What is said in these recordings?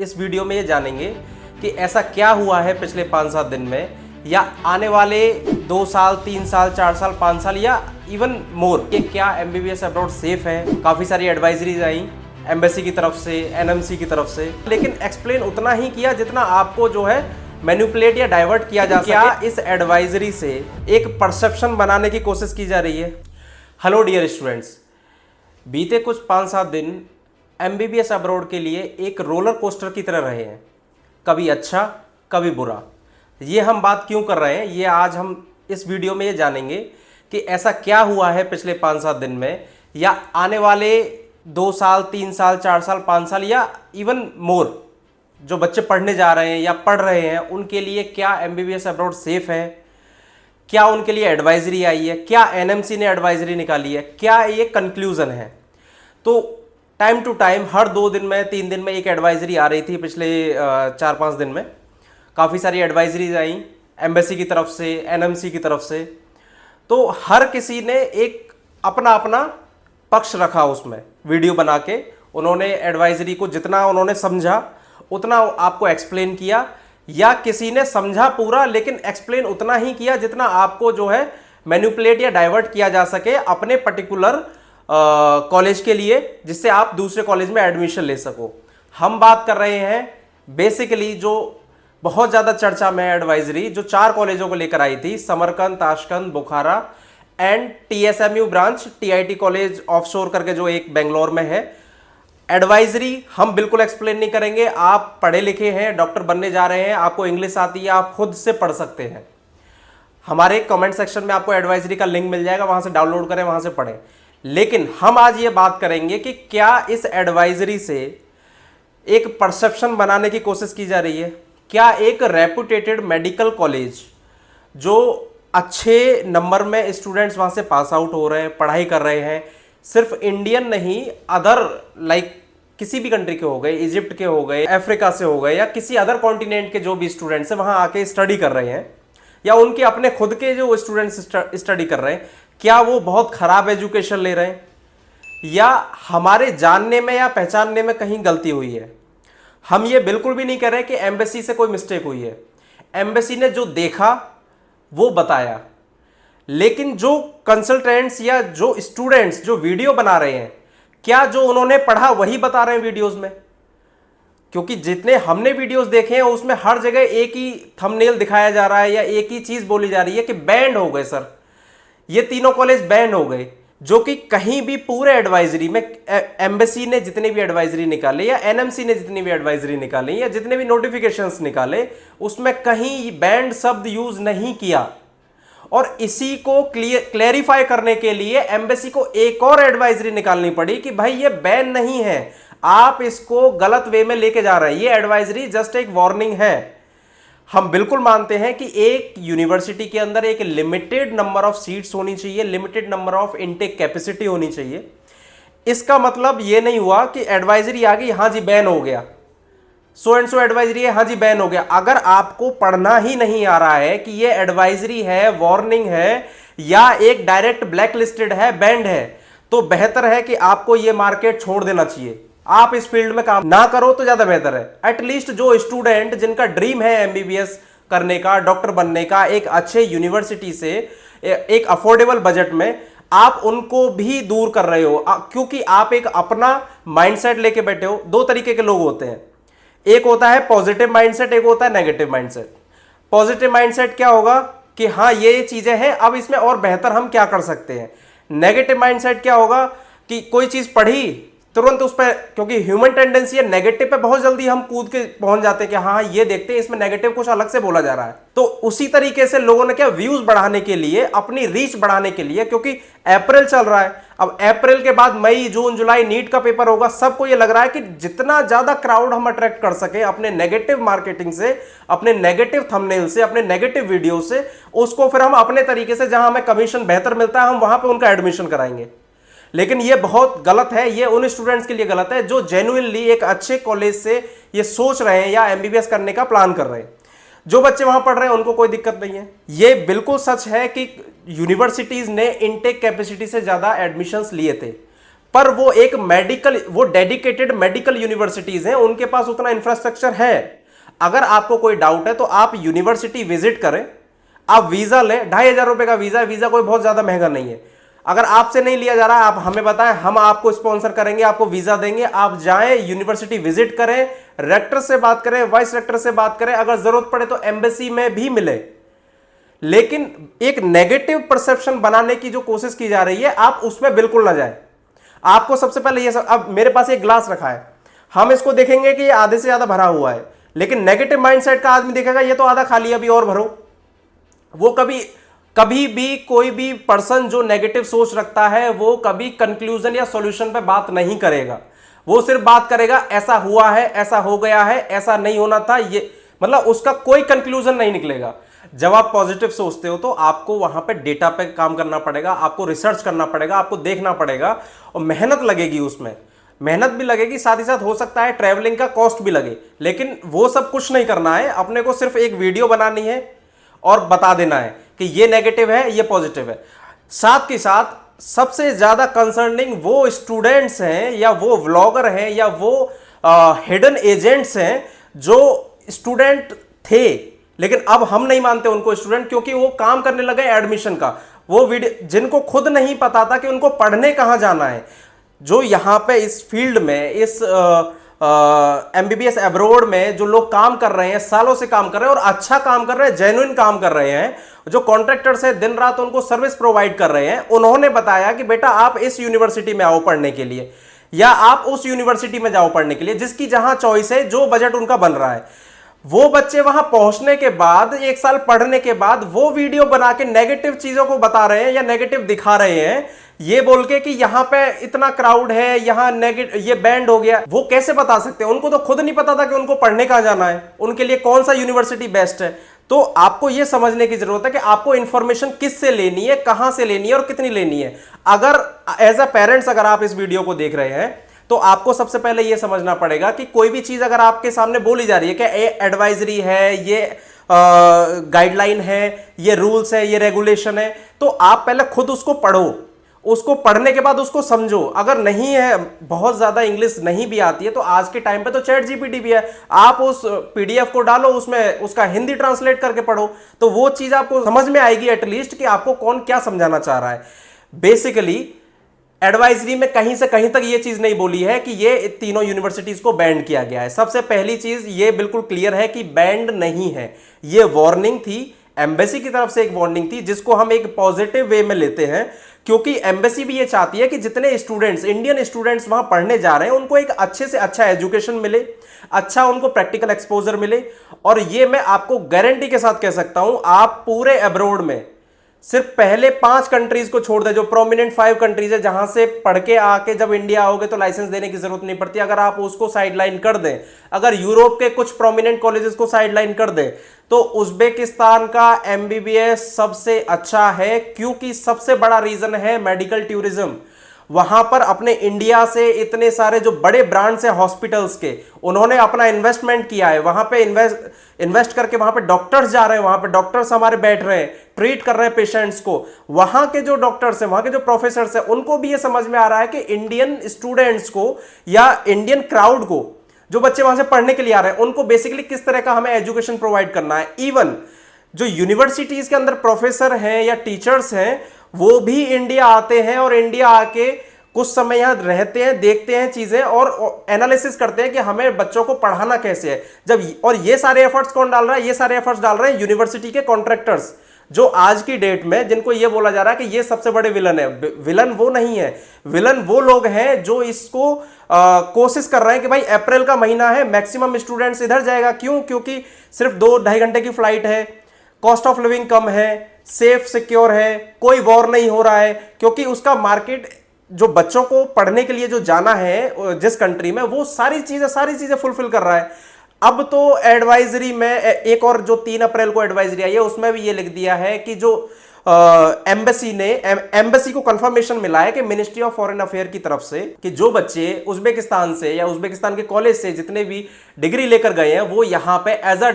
इस वीडियो में ये जानेंगे कि ऐसा क्या हुआ है पिछले 5-7 दिन में या आने वाले 2 साल 3 साल 4 साल 5 साल या इवन मोर कि क्या एमबीबीएस अब्रॉड सेफ है। काफ़ी सारी एडवाइजरीज आई एम्बेसी की तरफ से, एनएमसी की तरफ से, लेकिन एक्सप्लेन उतना ही किया जितना आपको जो है मैनिपुलेट या डाइवर्ट किया जा सके। क्या इस एडवाइजरी से एक परसेप्शन बनाने की कोशिश की जा रही है? हेलो डियर स्टूडेंट्स, बीते कुछ 5-7 दिन एमबीबीएस अब्रॉड के लिए एक रोलर कोस्टर की तरह रहे हैं, कभी अच्छा कभी बुरा। ये हम बात क्यों कर रहे हैं, ये आज हम इस वीडियो में ये जानेंगे कि ऐसा क्या हुआ है पिछले 5-7 दिन में या आने वाले 2 साल 3 साल 4 साल 5 साल या इवन मोर जो बच्चे पढ़ने जा रहे हैं या पढ़ रहे हैं उनके लिए क्या एमबीबीएस अब्रॉड सेफ है, क्या उनके लिए एडवाइजरी आई है, क्या एनएमसी ने एडवाइजरी निकाली है, क्या ये कंक्लूजन है। तो टाइम टू टाइम हर 2 दिन में 3 दिन में एक एडवाइजरी आ रही थी। पिछले 4-5 दिन में काफ़ी सारी एडवाइजरीज आई एम्बेसी की तरफ से, एनएमसी की तरफ से। तो हर किसी ने एक अपना अपना पक्ष रखा, उसमें वीडियो बना के उन्होंने एडवाइजरी को जितना उन्होंने समझा उतना आपको एक्सप्लेन किया, या किसी ने समझा पूरा लेकिन एक्सप्लेन उतना ही किया जितना आपको जो है मैनिपुलेट या डाइवर्ट किया जा सके अपने पर्टिकुलर कॉलेज के लिए, जिससे आप दूसरे कॉलेज में एडमिशन ले सको। हम बात कर रहे हैं बेसिकली जो बहुत ज़्यादा चर्चा में एडवाइजरी जो 4 कॉलेजों को लेकर आई थी, Samarkand, Tashkent, Bukhara and TSMU branch, TIT college offshore करके जो एक बेंगलोर में है। एडवाइजरी हम बिल्कुल एक्सप्लेन नहीं करेंगे, आप पढ़े लिखे हैं, डॉक्टर बनने जा रहे हैं, आपको इंग्लिश आती है, आप खुद से पढ़ सकते हैं। हमारे कमेंट सेक्शन में आपको एडवाइजरी का लिंक मिल जाएगा, वहां से डाउनलोड करें, वहां से पढ़ें। लेकिन हम आज ये बात करेंगे कि क्या इस एडवाइजरी से एक परसेप्शन बनाने की कोशिश की जा रही है। क्या एक रेपुटेटेड मेडिकल कॉलेज जो अच्छे नंबर में स्टूडेंट्स वहां से पास आउट हो रहे हैं, पढ़ाई कर रहे हैं, सिर्फ इंडियन नहीं, अदर लाइक किसी भी कंट्री के हो गए, इजिप्ट के हो गए, अफ्रीका से हो गए, या किसी अदर कॉन्टिनेंट के जो भी स्टूडेंट्स हैं वहां आके स्टडी कर रहे हैं, या उनके अपने खुद के जो स्टूडेंट्स स्टडी कर रहे हैं, क्या वो बहुत खराब एजुकेशन ले रहे हैं या हमारे जानने में या पहचानने में कहीं गलती हुई है। हम ये बिल्कुल भी नहीं कह रहे कि एम्बेसी से कोई मिस्टेक हुई है। एम्बेसी ने जो देखा वो बताया, लेकिन जो कंसल्टेंट्स या जो स्टूडेंट्स जो वीडियो बना रहे हैं, क्या जो उन्होंने पढ़ा वही बता रहे हैं वीडियोस में? क्योंकि जितने हमने वीडियोस देखे हैं उसमें हर जगह एक ही थंबनेल दिखाया जा रहा है या एक ही चीज बोली जा रही है कि बैंड हो गए सर, ये तीनों कॉलेज बैन हो गए। जो कि कहीं भी पूरे एडवाइजरी में एम्बेसी ने जितनी भी एडवाइजरी निकाले या एनएमसी ने जितनी भी एडवाइजरी निकाली या जितने भी नोटिफिकेशंस निकाले, उसमें कहीं बैंड शब्द यूज नहीं किया। और इसी को क्लेरिफाई करने के लिए एम्बेसी को एक और एडवाइजरी निकालनी पड़ी कि भाई ये बैन नहीं है, आप इसको गलत वे में लेके जा रहे हैं, ये एडवाइजरी जस्ट एक वार्निंग है। हम बिल्कुल मानते हैं कि एक यूनिवर्सिटी के अंदर एक लिमिटेड नंबर ऑफ सीट्स होनी चाहिए, limited number of intake capacity होनी चाहिए। इसका मतलब ये नहीं हुआ कि एडवाइजरी आ गई, हाँ जी बैन हो गया, सो एंड सो एडवाइजरी है, हाँ जी बैन हो गया। अगर आपको पढ़ना ही नहीं आ रहा है कि ये एडवाइजरी है, वार्निंग है या एक डायरेक्ट ब्लैक लिस्टेड है, बैंड है, तो बेहतर है कि आपको ये मार्केट छोड़ देना चाहिए, आप इस फील्ड में काम ना करो तो ज्यादा बेहतर है। एटलीस्ट जो स्टूडेंट जिनका ड्रीम है एमबीबीएस करने का, डॉक्टर बनने का, एक अच्छे यूनिवर्सिटी से एक अफोर्डेबल बजट में, आप उनको भी दूर कर रहे हो क्योंकि आप एक अपना माइंडसेट लेके बैठे हो। 2 तरीके के लोग होते हैं, एक होता है पॉजिटिव माइंडसेट, एक होता है नेगेटिव माइंडसेट। पॉजिटिव माइंडसेट क्या होगा कि हाँ ये चीजें हैं, अब इसमें और बेहतर हम क्या कर सकते हैं। नेगेटिव माइंडसेट क्या होगा कि कोई चीज पढ़ी तुरंत उस पर, क्योंकि ह्यूमन टेंडेंसी है नेगेटिव पे बहुत जल्दी हम कूद के पहुंच जाते हैं कि हाँ ये देखते हैं इसमें नेगेटिव कुछ अलग से बोला जा रहा है। तो उसी तरीके से लोगों ने क्या व्यूज बढ़ाने के लिए, अपनी रीच बढ़ाने के लिए, क्योंकि अप्रैल चल रहा है, अब अप्रैल के बाद मई जून जुलाई नीट का पेपर होगा, सबको ये लग रहा है कि जितना ज्यादा क्राउड हम अट्रैक्ट कर सके अपने नेगेटिव मार्केटिंग से, अपने नेगेटिव थंबनेल से, अपने नेगेटिव वीडियो से, उसको फिर हम अपने तरीके से जहां हमें कमीशन बेहतर मिलता है हम वहां पर उनका एडमिशन कराएंगे। लेकिन ये बहुत गलत है, ये उन स्टूडेंट्स के लिए गलत है जो जेन्युइनली एक अच्छे कॉलेज से ये सोच रहे हैं या एमबीबीएस करने का प्लान कर रहे हैं। जो बच्चे वहां पढ़ रहे हैं उनको कोई दिक्कत नहीं है। ये बिल्कुल सच है कि यूनिवर्सिटीज ने इनटेक कैपेसिटी से ज्यादा एडमिशंस लिए थे, पर वो एक मेडिकल, वो डेडिकेटेड मेडिकल यूनिवर्सिटीज हैं, उनके पास उतना इंफ्रास्ट्रक्चर है। अगर आपको कोई डाउट है तो आप यूनिवर्सिटी विजिट करें, आप वीजा लें, 2,500 रुपए का वीजा है, वीजा कोई बहुत ज्यादा महंगा नहीं है। अगर आपसे नहीं लिया जा रहा है, आप हमें बताएं, हम आपको स्पॉन्सर करेंगे, आपको वीजा देंगे, आप जाएं, यूनिवर्सिटी विजिट करें, रेक्टर से बात करें, वाइस रेक्टर से बात करें, अगर जरूरत पड़े तो एम्बेसी में भी मिले। लेकिन एक नेगेटिव परसेप्शन बनाने की जो कोशिश की जा रही है, आप उसमें बिल्कुल ना जाए। आपको सबसे पहले ये सब, अब मेरे पास एक ग्लास रखा है, हम इसको देखेंगे कि ये आधे से ज्यादा भरा हुआ है, लेकिन नेगेटिव माइंडसेट का आदमी देखेगा ये तो आधा खाली, अभी और भरो। वो कभी भी कोई भी पर्सन जो नेगेटिव सोच रखता है वो कभी कंक्लूजन या सॉल्यूशन पे बात नहीं करेगा। वो सिर्फ बात करेगा ऐसा हुआ है, ऐसा हो गया है, ऐसा नहीं होना था, ये मतलब उसका कोई कंक्लूजन नहीं निकलेगा। जब आप पॉजिटिव सोचते हो तो आपको वहां पे डेटा पे काम करना पड़ेगा, आपको रिसर्च करना पड़ेगा, आपको देखना पड़ेगा और मेहनत लगेगी, उसमें मेहनत भी लगेगी, साथ ही साथ हो सकता है ट्रैवलिंग का कॉस्ट भी लगे, लेकिन वो सब कुछ नहीं करना है। अपने को सिर्फ एक वीडियो बनानी है और बता देना है कि ये नेगेटिव है, ये पॉजिटिव है। साथ के साथ सबसे ज्यादा कंसर्निंग वो स्टूडेंट्स हैं या वो व्लॉगर हैं या वो हिडन एजेंट्स हैं जो स्टूडेंट थे लेकिन अब हम नहीं मानते उनको स्टूडेंट, क्योंकि वो काम करने लगे एडमिशन का। वो वीडियो जिनको खुद नहीं पता था कि उनको पढ़ने कहां जाना है, जो यहां पे इस फील्ड में, इस एमबीबीएस अब्रॉड में जो लोग काम कर रहे हैं, सालों से काम कर रहे हैं और अच्छा काम कर रहे हैं, जेन्युइन काम कर रहे हैं, जो कॉन्ट्रैक्टर्स हैं दिन रात उनको सर्विस प्रोवाइड कर रहे हैं, उन्होंने बताया कि बेटा आप इस यूनिवर्सिटी में आओ पढ़ने के लिए, या आप उस यूनिवर्सिटी में जाओ पढ़ने के लिए, जिसकी जहां चॉइस है, जो बजट उनका बन रहा है। वो बच्चे वहां पहुंचने के बाद, 1 साल पढ़ने के बाद, वो वीडियो बना के नेगेटिव चीजों को बता रहे हैं या नेगेटिव दिखा रहे हैं, ये बोल के कि यहां पे इतना क्राउड है, यहां नेगेटिव, ये बैंड हो गया। वो कैसे बता सकते हैं? उनको तो खुद नहीं पता था कि उनको पढ़ने कहां जाना है, उनके लिए कौन सा यूनिवर्सिटी बेस्ट है। तो आपको यह समझने की जरूरत है कि आपको इंफॉर्मेशन किससे लेनी है, कहां से लेनी है और कितनी लेनी है। अगर एज अ पेरेंट्स अगर आप इस वीडियो को देख रहे हैं तो आपको सबसे पहले यह समझना पड़ेगा कि कोई भी चीज अगर आपके सामने बोली जा रही है कि ये एडवाइजरी है, ये गाइडलाइन है, ये रूल्स है, ये रेगुलेशन है, तो आप पहले खुद उसको पढ़ो, उसको पढ़ने के बाद उसको समझो। अगर नहीं है, बहुत ज्यादा इंग्लिश नहीं भी आती है, तो आज के टाइम पे तो चैट जीपीटी भी है, आप उस पीडीएफ को डालो, उसमें उसका हिंदी ट्रांसलेट करके पढ़ो, तो वो चीज आपको समझ में आएगी एटलीस्ट कि आपको कौन क्या समझाना चाह रहा है। बेसिकली एडवाइजरी में कहीं से कहीं तक ये चीज नहीं बोली है कि ये तीनों यूनिवर्सिटीज को बैंड किया गया है। सबसे पहली चीज ये बिल्कुल क्लियर है कि बैंड नहीं है, ये वार्निंग थी, एम्बेसी की तरफ से एक वार्निंग थी, जिसको हम एक पॉजिटिव वे में लेते हैं, क्योंकि एम्बेसी भी ये चाहती है कि जितने स्टूडेंट्स, इंडियन स्टूडेंट्स वहां पढ़ने जा रहे हैं, उनको एक अच्छे से अच्छा एजुकेशन मिले, अच्छा उनको प्रैक्टिकल एक्सपोजर मिले। और ये मैं आपको गारंटी के साथ कह सकता हूं, आप पूरे अब्रॉड में सिर्फ पहले 5 कंट्रीज को छोड़ दे, जो प्रोमिनेंट 5 कंट्रीज है, जहां से पढ़ के आके जब इंडिया आओगे तो लाइसेंस देने की जरूरत नहीं पड़ती। अगर आप उसको साइडलाइन कर दें, अगर यूरोप के कुछ प्रोमिनेंट कॉलेजेस को साइडलाइन कर दें, तो उज्बेकिस्तान का एमबीबीएस सबसे अच्छा है, क्योंकि सबसे बड़ा रीजन है मेडिकल टूरिज्म। वहां पर अपने इंडिया से इतने सारे जो बड़े ब्रांड्स हैं हॉस्पिटल्स के, उन्होंने अपना इन्वेस्टमेंट किया है, वहां पे इन्वेस्ट करके वहां पे डॉक्टर्स जा रहे हैं, वहां पे डॉक्टर्स हमारे बैठ रहे हैं, ट्रीट कर रहे हैं पेशेंट्स को। वहां के जो डॉक्टर्स हैं, वहां के जो प्रोफेसर्स हैं, उनको भी ये समझ में आ रहा है कि इंडियन स्टूडेंट्स को या इंडियन क्राउड को, जो बच्चे वहां से पढ़ने के लिए आ रहे हैं, उनको बेसिकली किस तरह का हमें एजुकेशन प्रोवाइड करना है। इवन जो यूनिवर्सिटीज के अंदर प्रोफेसर हैं या टीचर्स हैं, वो भी इंडिया आते हैं और इंडिया आके कुछ समय यहां रहते हैं, देखते हैं चीजें और एनालिसिस करते हैं कि हमें बच्चों को पढ़ाना कैसे है। जब और ये सारे एफर्ट्स कौन डाल रहा है? ये सारे एफर्ट्स डाल रहे हैं यूनिवर्सिटी के कॉन्ट्रैक्टर्स, जो आज की डेट में जिनको ये बोला जा रहा है कि ये सबसे बड़े विलन है। विलन वो नहीं है, विलन वो लोग हैं जो इसको कोशिश कर रहे हैं कि भाई अप्रैल का महीना है, मैक्सिमम स्टूडेंट्स इधर जाएगा। क्यों? क्योंकि सिर्फ 2-2.5 घंटे की फ्लाइट है, कॉस्ट ऑफ लिविंग कम है, सेफ सिक्योर है, कोई वॉर नहीं हो रहा है, क्योंकि उसका मार्केट जो बच्चों को पढ़ने के लिए जो जाना है जिस कंट्री में, वो सारी चीजें फुलफिल कर रहा है। अब तो एडवाइजरी में एक और जो 3 अप्रैल को एडवाइजरी आई है, उसमें भी ये लिख दिया है कि जो एम्बेसी को कंफर्मेशन मिला है कि मिनिस्ट्री ऑफ फॉरेन अफेयर की तरफ से कि जो बच्चे उज्बेकिस्तान से या उज्बेकिस्तान के कॉलेज से जितने भी डिग्री लेकर गए हैं वो यहां पे एज अ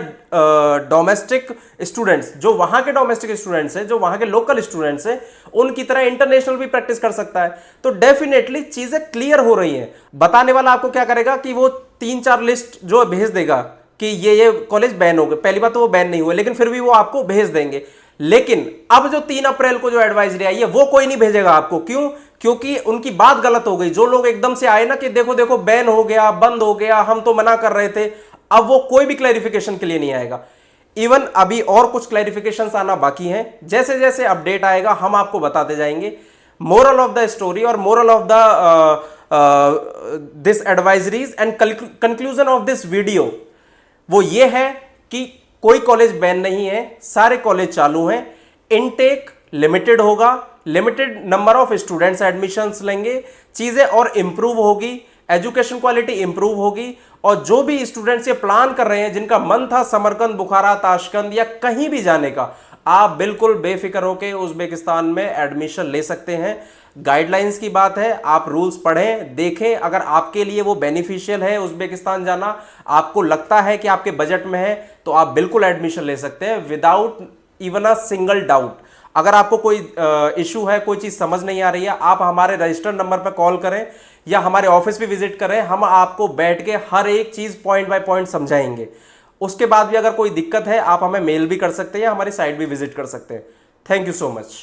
डोमेस्टिक स्टूडेंट्स, जो वहां के डोमेस्टिक स्टूडेंट्स हैं, जो वहां के लोकल स्टूडेंट्स हैं, उनकी तरह इंटरनेशनल भी प्रैक्टिस कर सकता है। तो डेफिनेटली चीजें क्लियर हो रही हैं। बताने वाला आपको क्या करेगा कि वो 3-4 लिस्ट जो भेज देगा कि ये कॉलेज बैन हो गए। पहली बात तो वो बैन नहीं हुए, लेकिन फिर भी वो आपको भेज देंगे। लेकिन अब जो 3 अप्रैल को जो एडवाइजरी आई है वो कोई नहीं भेजेगा आपको। क्यों? क्योंकि उनकी बात गलत हो गई। जो लोग एकदम से आए ना कि देखो देखो बैन हो गया, बंद हो गया, हम तो मना कर रहे थे, अब वो कोई भी क्लैरिफिकेशन के लिए नहीं आएगा। इवन अभी और कुछ क्लैरिफिकेशंस आना बाकी हैं। जैसे जैसे अपडेट आएगा हम आपको बताते जाएंगे। मोरल ऑफ द स्टोरी और moral of the this advisories and conclusion of this video वो ये है कि कोई कॉलेज बैन नहीं है, सारे कॉलेज चालू हैं। इनटेक लिमिटेड होगा, limited number of students admissions लेंगे, चीजें और इंप्रूव होगी, एजुकेशन क्वालिटी इंप्रूव होगी। और जो भी स्टूडेंट्स ये प्लान कर रहे हैं, जिनका मन था समरकंद, बुखारा, ताशकंद या कहीं भी जाने का, आप बिल्कुल बेफिक्र होकर उज्बेकिस्तान में एडमिशन ले सकते हैं। गाइडलाइंस की बात है, आप रूल्स पढ़ें, देखें, अगर आपके लिए वो बेनिफिशियल है उज्बेकिस्तान जाना, आपको लगता है कि आपके बजट में है, तो आप बिल्कुल एडमिशन ले सकते हैं without even a single doubt. अगर आपको कोई इशू है, कोई चीज समझ नहीं आ रही है, आप हमारे रजिस्टर्ड नंबर पर कॉल करें या हमारे ऑफिस भी विजिट करें। हम आपको बैठ के हर एक चीज पॉइंट बाय पॉइंट समझाएंगे। उसके बाद भी अगर कोई दिक्कत है आप हमें मेल भी कर सकते हैं या हमारी साइट भी विजिट कर सकते हैं। Thank you so much.